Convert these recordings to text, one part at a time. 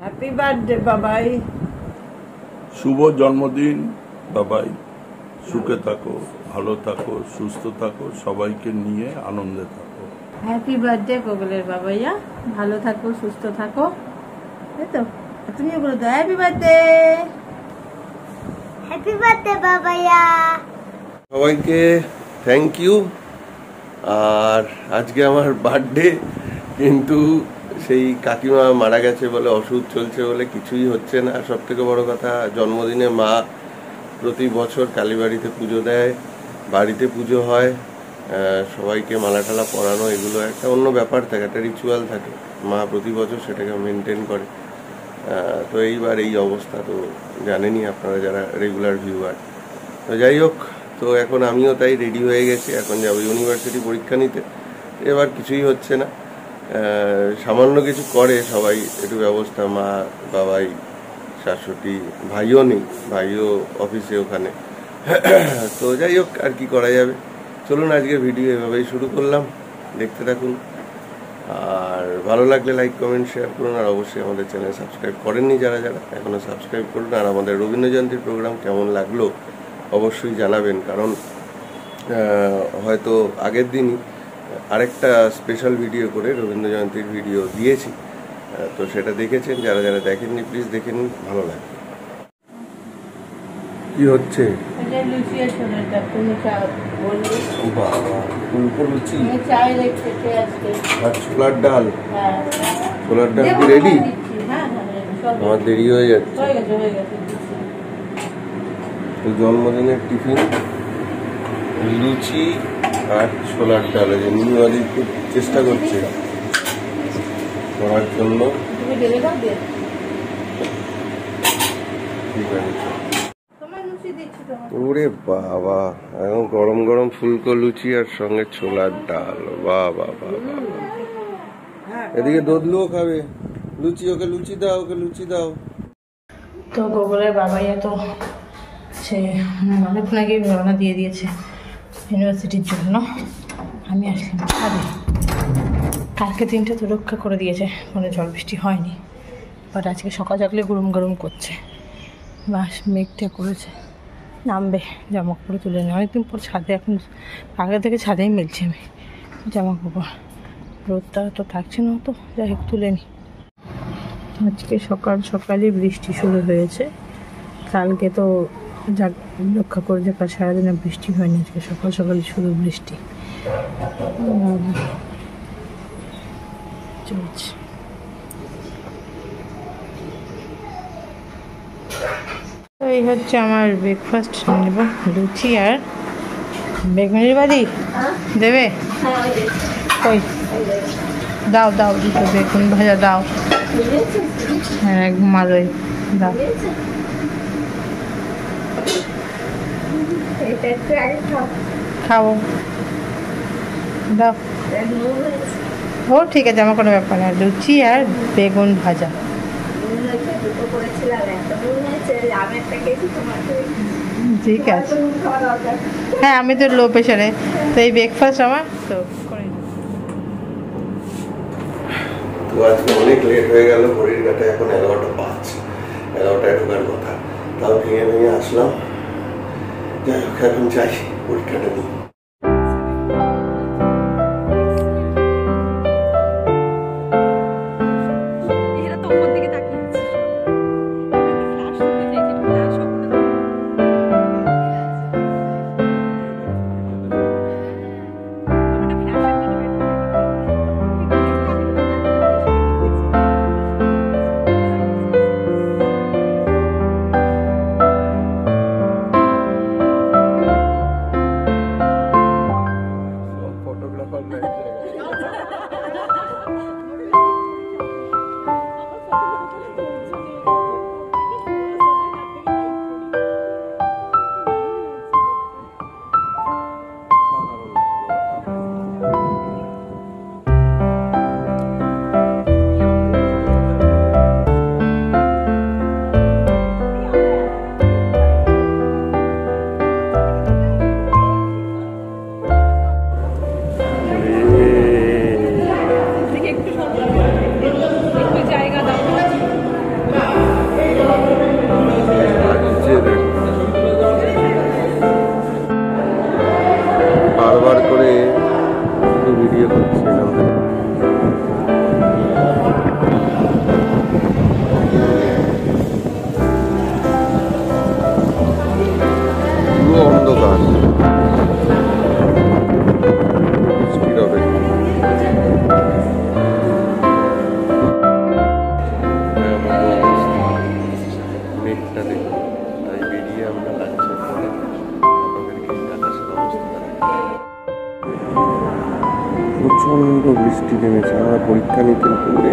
Happy birthday বাবাই। শুভ জন্মদিন বাবাই। সুখে থাকো, ভালো থাকো, সুস্থ থাকো, সবাইকে নিয়ে আনন্দে থাকো। হ্যাপি বার্থডে গোকুলের বাবাইয়া, ভালো থাকো, সুস্থ থাকো। তাই তো তুমিও বলে দাও happy birthday. Happy birthday Babaiya. সবাইকে থ্যাংক ইউ। আর আজকে আমার বার্থডে, কিন্তু সেই কাকিমা মারা গেছে বলে, অসুখ চলছে বলে কিছুই হচ্ছে না। সব থেকে বড় কথা, জন্মদিনে মা প্রতি বছর কালীবাড়িতে পুজো দেয়, বাড়িতে পুজো হয়, সবাইকে মালা টালা পরানো, এগুলো একটা অন্য ব্যাপার থাকে, একটা রিচুয়াল থাকে। মা প্রতি বছর সেটাকে মেনটেন করে। তো এইবার এই অবস্থা তো জানেনই আপনারা যারা রেগুলার ভিউয়ার। তো যাই হোক, তো এখন আমিও তাই রেডি হয়ে গেছি, এখন যাবো ইউনিভার্সিটি পরীক্ষা নিতে। এবার কিছুই হচ্ছে না, সামান্য কিছু করে সবাই একটু ব্যবস্থা, মা বাবাই, শাশুড়ি, ভাইও নেই, ভাইও অফিসে ওখানে। তো যাই হোক, আর কি করা যাবে। চলুন আজকে ভিডিও এভাবেই শুরু করলাম, দেখতে থাকুন। আর ভালো লাগলে লাইক কমেন্ট শেয়ার করুন, আর অবশ্যই আমাদের চ্যানেল সাবস্ক্রাইব করেননি যারা যারা, এখনও সাবস্ক্রাইব করুন। আর আমাদের রবীন্দ্র জয়ন্তীর প্রোগ্রাম কেমন লাগলো অবশ্যই জানাবেন, কারণ হয়তো আগের দিনই আরেকটা স্পেশাল ভিডিও করে রবীন্দ্র জয়ন্তীর ভিডিও দিয়েছি, তো সেটা দেখেছেন। যারা যারা দেখেননি প্লিজ দেখে নিন, ভালো লাগবে। কি হচ্ছে? আর ছোলার ডাল, ছোলার ডাল কি রেডি? আমার দেরি হয়ে যাচ্ছে। জন্মদিনের টিফিন লুচি আর ছোলার ডাল, যে নিউয়ালি খুব চেষ্টা করছে করার জন্য। ওরে বাবা, এখন গরম গরম ফুলকো লুচি আর সঙ্গে ছোলার ডাল, বাহ বাহ বাহ বাহ। এদিকে দোদলুও খাবে লুচি, ওকে লুচি দাও, ওকে লুচি দাও। তো গোকুলের বাবাইয়া তো সে অনেকক্ষণ আগে রওনা দিয়ে দিয়েছে ইউনিভার্সিটির জন্য। আমি আসলাম ছাদে। কালকে দিনটা তো রক্ষা করে দিয়েছে, কোনো জল বৃষ্টি হয়নি, বাট আজকে সকাল সকালে গরম গরম করছে, বাস মেঘটা করেছে, নামবে। জামা কাপড় তুলে নিই অনেকদিন পর ছাদে, এখন আগে থেকে ছাদেই মেলছি আমি জামা কাপড়, রোদটা তো থাকছে না, তো যাই হোক তুলে নিই। আজকে সকাল সকালই বৃষ্টি শুরু হয়েছে, কালকে তো যা রক্ষা করে যে সারাদিনে বৃষ্টি হয়নি, আজকে সকাল সকালই শুরু বৃষ্টি চলছে। তো এই হচ্ছে আমার ব্রেকফাস্ট, নেব লুচি আর বেগুনের বাদি দেবে। ওই দাও দাও, দুটো বেগুন ভাজা দাও। হ্যাঁ ভালোই দাও। খাবো দাও। ও ঠিক আছে, আমার কোনো ব্যাপার না। লুচি আর বেগুন ভাজা। ঠিক আছে, হ্যাঁ আমি তো লো প্রেশারে, তো এই ব্রেকফাস্ট আমার তো করে। তো আজকে অনেক লেট হয়ে গেল, ঘড়ির কাছে এখন 11:05, 11টায় ঢোকার কথা, তাও ভেঙে ভেঙে আসলাম। যাই হোক, এখন যাই পরীক্ষাটা নিই। নেমেছে, আমরা পরীক্ষা নিতে করে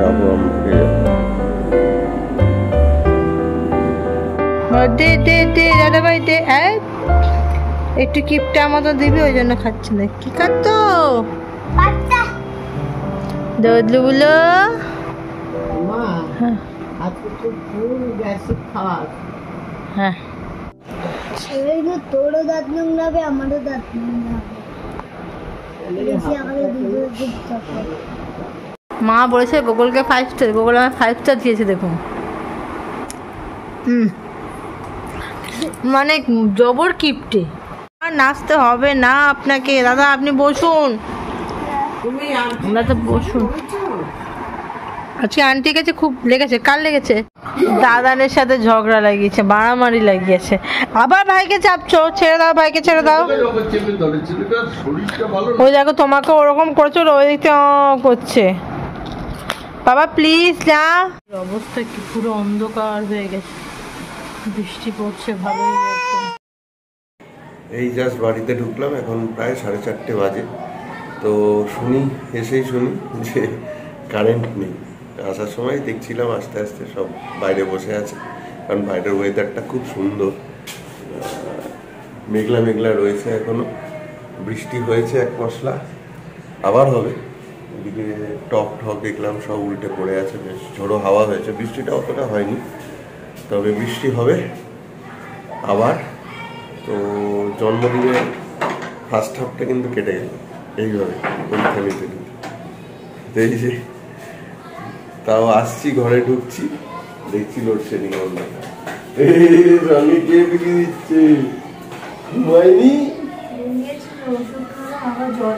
যাবো আমরা। দে দে দে দাদা ভাই দে, একটু কিপটা মতো দিবি, ওই জন্য খাচ্ছে না। কি খাচ্ছ দদলু বলো? হ্যাঁ, তোরও দাঁত নোংরাবে, আমারও দাঁত নোংরাবে। মা বলেছে গুগলকে 5 স্টার, গুগল আমার 5 স্টার দিয়েছে দেখুন। মানে জবর কিপটে। আর নাচতে হবে না আপনাকে দাদা, আপনি বসুন, আমরা তো বসুন। আজকে আন্টির কাছে খুব লেগেছে। কার লেগেছে? দাদানের সাথে ঝগড়া লাগিয়েছে, মারামারি লাগিয়েছে। আবার ভাইকে চাপছো, ছেড়ে দাও ভাইকে, ছেড়ে দাও। ওই দেখো তোমাকে ওরকম করেছো, ওই দিকতে করছে। বাবা প্লিজ না। অবস্থা কি পুরো অন্ধকার হয়ে গেছে, বৃষ্টি পড়ছে ভালোই। এই জাস্ট বাড়িতে ঢুকলাম, এখন প্রায় 4:30 বাজে। তো শুনি যে কারেন্ট নেই। আসার সময় দেখছিলাম আস্তে আস্তে সব বাইরে বসে আছে, কারণ বাইরের ওয়েদারটা খুব সুন্দর। মেঘলা মেঘলা রয়েছে এখনো, বৃষ্টি হয়েছে এক মশলা, আবার হবে। এদিকে টক দেখলাম সব উল্টে পড়ে আছে, বেশ ঝোড়ো হাওয়া হয়েছে। বৃষ্টিটা অতটা হয়নি, তবে বৃষ্টি হবে আবার। তো জন্মদিনের ফার্স্ট হাফটা কিন্তু কেটে গেল এইভাবে পরীক্ষা নিতে নিতে। এই যে তাও আসছি, ঘরে ঢুকছি, দেখছি লোডশেডিং অন্য। রঙে কে বিক্রি দিচ্ছে? ঘুমায়নি, আমার জ্বর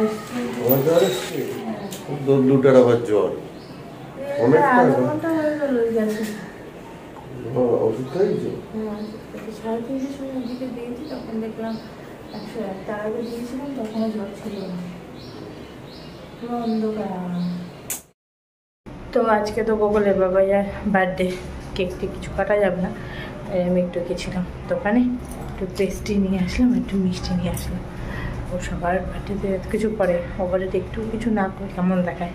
এসছে, দুটার আবার জ্বর। অনেকটা ওষুধ খাইছো? 3:30 সময় দিকে দিয়েছি, তখন দেখলাম 101। তার আগে দিয়েছিলাম তখনও জ্বর ছিল না, পুরো অন্ধকার। তো আজকে তো গোগলের বাবাইয়ার বার্থডে, কেকটি কিছু কাটা যাবে না, তাই আমি একটু গেছিলাম দোকানে, একটু পেস্ট্রি নিয়ে আসলাম, একটু মিষ্টি নিয়ে আসলাম। ও সবার বার্থডেতে কিছু করে, ওবারে একটু কিছু না করে কেমন দেখায়,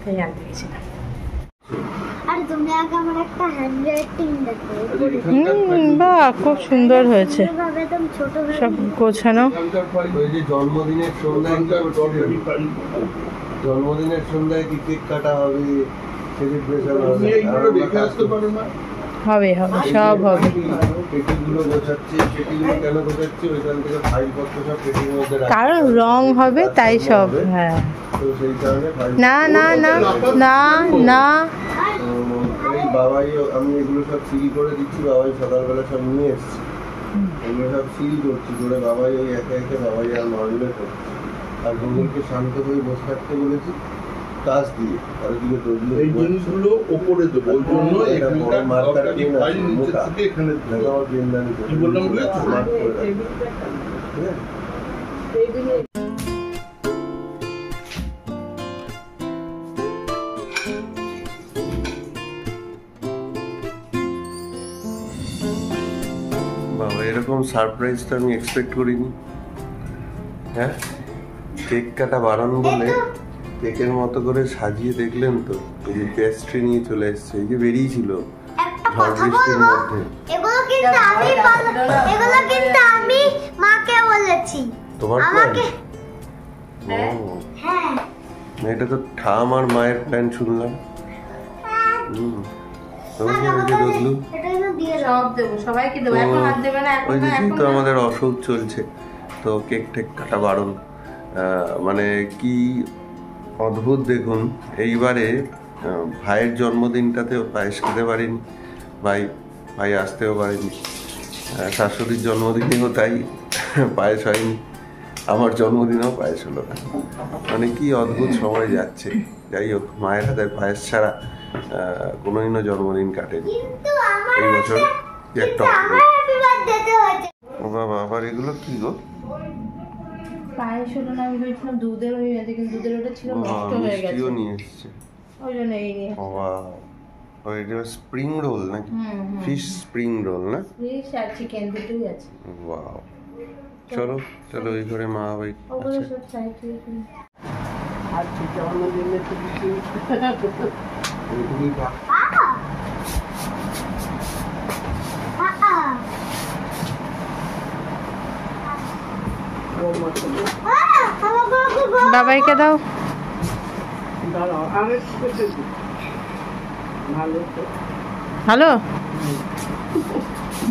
তাই আনতে গেছিলাম। আর তুমি আগে আমার একটা হ্যান্ডরাইটিং দেখো। বাহ, খুব সুন্দর হয়েছে, একদম ছোট সব গোছানো। ওই যে জন্মদিনের সন্ধ্যায় কি কেক কাটা হবে, সেলিব্রেশন হবে, হবে হবে সব হবে। পেটিগুলো গোছাচ্ছি, পেটিগুলো কেন গোছাচ্ছি, ওইখান থেকে ফাইলপত্র সব পেটির মধ্যে রাখছি, কারণ রং হবে তাই সব। হ্যাঁ, তো সেই কারণে না না না না না, এই বাবাই, আমি এগুলো সব সিল করে দিচ্ছি, বাবাই সকালবেলা সব নিয়ে এসছি, এগুলো সব সিল করছি করে বাবাই ওই একে একে বাবাই আর মারলে করছি। আর গুগলকে শান্ত হয়ে বসে থাকতে বলেছি কাজ দিয়ে, আর দিকে দৌড়লে এই জিনিসগুলো ওপরে দেবো, ওই জন্য এখানটা মার্কারটি ফাইল নিচে থেকে এখানে দেবো। আমার পেনদানি কি বললাম বলে স্মার্ট করে রাখবো। বাবা, এরকম সারপ্রাইজ তো আমি এক্সপেক্ট করিনি। হ্যাঁ, কেক কাটা বারণ বলে কেকের মতো করে সাজিয়ে দেখলেন তো, এই যে পেস্ট্রি নিয়ে চলে এসছে, এই যে বেরিয়েছিল ঝড় বৃষ্টির মধ্যে। এগুলো কিন্তু আমি মাকে বলেছি। তোমার আমাকে প্ল্যান? হ্যাঁ, এটা তো ঠাম আর মায়ের প্ল্যান শুনলাম। তোমাকে ওই যে বদলু, এটা কিন্তু দিয়ে দাও। সব দেবো, সবাইকে দেবো, এখন হাত দেবে না, এখন ওই যে না, এখন যেহেতু না। আমাদের অসুখ চলছে, তো কেক টেক কাটা বারণ। মানে কি অদ্ভুত দেখুন, এইবারে ভাইয়ের জন্মদিনটাতেও পায়েস খেতে পারিনি, ভাই আসতেও পারেনি। শাশুড়ির জন্মদিনেও তাই পায়েস হয়নি, আমার জন্মদিনেও পায়েস হলো না। মানে কি অদ্ভুত সময় যাচ্ছে। যাই হোক, মায়ের হাতের পায়েস ছাড়া কোনোদিনও জন্মদিন কাটেনি। এই বছর একটা ও বাবা, আবার এগুলো কি গো? পায়েস হলো না, আমি ভেবেছিলাম দুধের হয়ে গেছে, কিন্তু দুধের ওটা ছিল নষ্ট হয়ে গেছে, মিষ্টিও নিয়ে এসছে। ওই জন্য এই নিয়ে। বাবা, এটা স্প্রিং রোল নাকি? ফিশ স্প্রিং রোল না? ফিশ আর চিকেন দুটোই আছে। ওয়াও, চলো চলো এই ঘরে মা ভাই ওগুলো সব সাইড দিয়ে আজকে জন্মদিনে তো কিছু বাবাইকে দাও। দাঁড়াও আমি কেটে দিই। ভালো তো হ্যালো,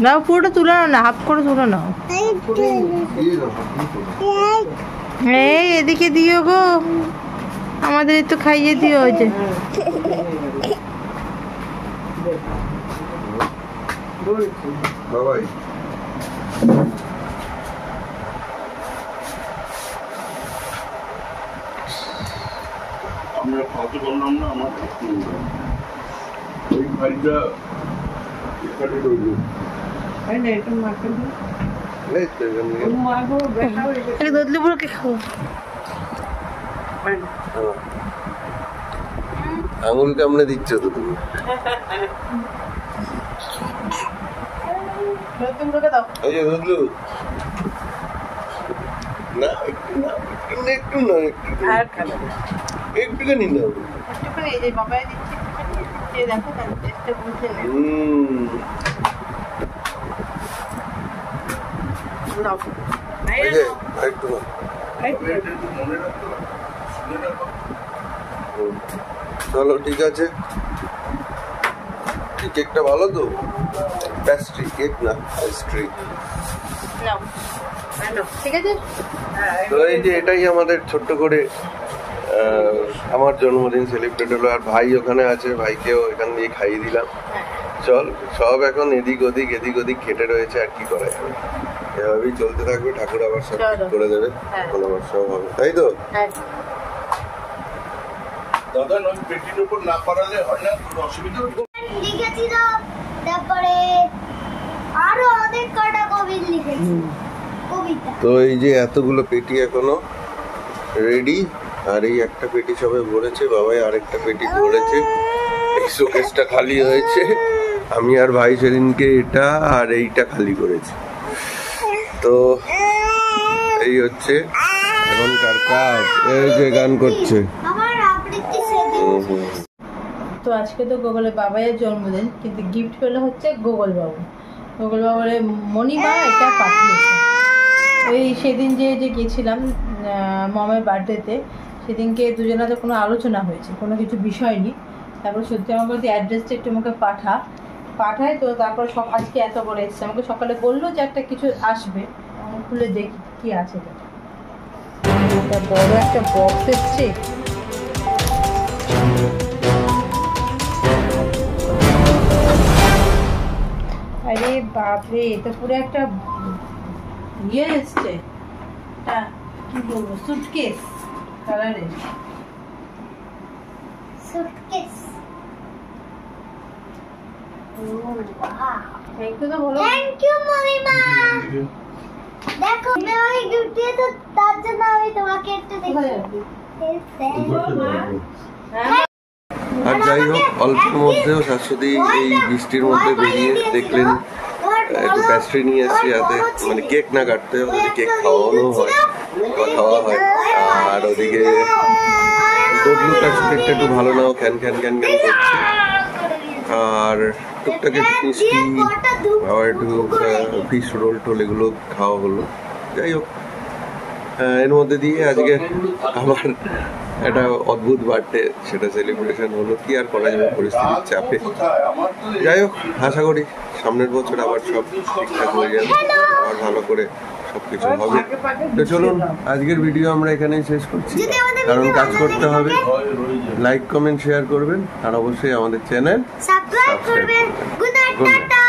নাও পুরোটা তুলে নাও না, হাফ করে তুলে নাও। এই এদিকে দিও গো, আমাদের একটু খাইয়ে দিও। ওই যে বলছি বাবাই আমরা খাওয়াতে বললাম না, আমার ওই ভাইটা এখানে রইল। তাই না, এটা মাকে দিই। এই তো এখানে ও মাগো বেটা হয়ে গেছে। দদলি বুড়োকে খাও। আঙুল কামড়ে দিচ্ছ তো তুমি। দদলি বুড়োকে দাও। এই যে দুধলু না, একটু না, একটু না, আর খাবে একটুখানি না। একটুখানি, এই যে বাবাই দিচ্ছি, এই দেখো তার টেস্টটা বুঝে নে। নাও। এই যে একটু না। মনে রাখতো, শুনে রাখো। চলো ঠিক আছে। এই কেকটা ভালো তো? প্যাস্ট্রি কেক না, প্যাস্ট্রি। নাও। নাও, ঠিক আছে? তো এই যে এটাই আমাদের ছোট্ট করে আমার জন্মদিন সেলিব্রেট হলো। আর ভাই ওখানে আছে, ভাইকেও এখান দিয়ে খাইয়ে দিলাম। চল, সব এখন এদিক ওদিক খেটে রয়েছে, আর কি করা যাবে। এভাবেই চলতে থাকবে, ঠাকুর আবার সব ঠিক করে দেবে, এখন আবার সব হবে, তাই তো? দাদা নয় পেটির উপর না পারালে হয় না, কোনো অসুবিধা নেই। লিখেছিল, তারপরে আরো অনেক কটা কবিতা লিখেছি, কবিতা। তো এই যে এতগুলো পেটি এখনো রেডি, আর এই একটা পেটি সবে ভরেছে, বাবাই আরেকটা পেটি ভরেছে। এই শোকেসটা খালি হয়েছে, আমি আর ভাই সেদিনকে এটা আর এইটা খালি করেছি। তো এই হচ্ছে এখনকার কাজ। এই যে গান করছে। আমার আবৃত্তি সেদিন তো আজকে তো গোগলের বাবাইয়ের জন্মদিন, কিন্তু গিফট পেলো হচ্ছে গোগল বাবু। গোগল বাবুরে মণিমা এটা পাঠিয়েছে। ওই সেদিন যে গেছিলাম মমের বার্থডেতে, সেদিনকে দুজনাতে কোনো আলোচনা হয়েছে, কোনো কিছু বিষয় নেই। তারপর সত্যি আমাকে বলতে অ্যাড্রেসটা একটু আমাকে পাঠায়। তো তারপর সব আজকে এত বড় এসছে, আমাকে সকালে বললো যে একটা কিছু আসবে, আমি খুলে দেখি কি আছে। এটা বড় একটা বক্স এসছে। আরে বাপরে, এটা পুরো একটা ইয়ে এসছে, এটা কি বলবো, সুটকেস কালারের। সুটকেস। থ্যাংক ইউ তো বলো। থ্যাংক ইউ মমিমা। দেখো তুমি আমাকে গিফট দিয়েছো, তার জন্য আমি তোমাকে একটু দেখি। হ্যাঁ, আর যাই হোক, অল্পের মধ্যেও শাশ্বতী এই বৃষ্টির মধ্যে বেরিয়ে দেখলেন একটু প্যাস্ট্রি নিয়ে এসেছি হাতে, মানে কেক না কাটতে, ওদের কেক খাওয়ানো হয়, খাওয়া হয়। আর ওদিকে দোদলুটার শরীরটা একটু ভালো নাও, খ্যান করছে। আর টুকটাক একটু মিষ্টি, আবার একটু ফিশ রোল টোল এগুলো খাওয়া হলো। যাই হোক, এর মধ্যে দিয়ে আজকে আমার একটা অদ্ভুত বার্থডে, সেটা সেলিব্রেশন হলো। কি আর করা যাবে পরিস্থিতির চাপে। যাই হোক, আশা করি সামনের বছর আবার সব ঠিকঠাক হয়ে যাবে, আবার ভালো করে সবকিছু হবে। তো চলুন, আজকের ভিডিও আমরা এখানেই শেষ করছি, কারণ কাজ করতে হবে। লাইক কমেন্ট শেয়ার করবেন, আর অবশ্যই আমাদের চ্যানেল সাবস্ক্রাইব করবেন। Good night, tata.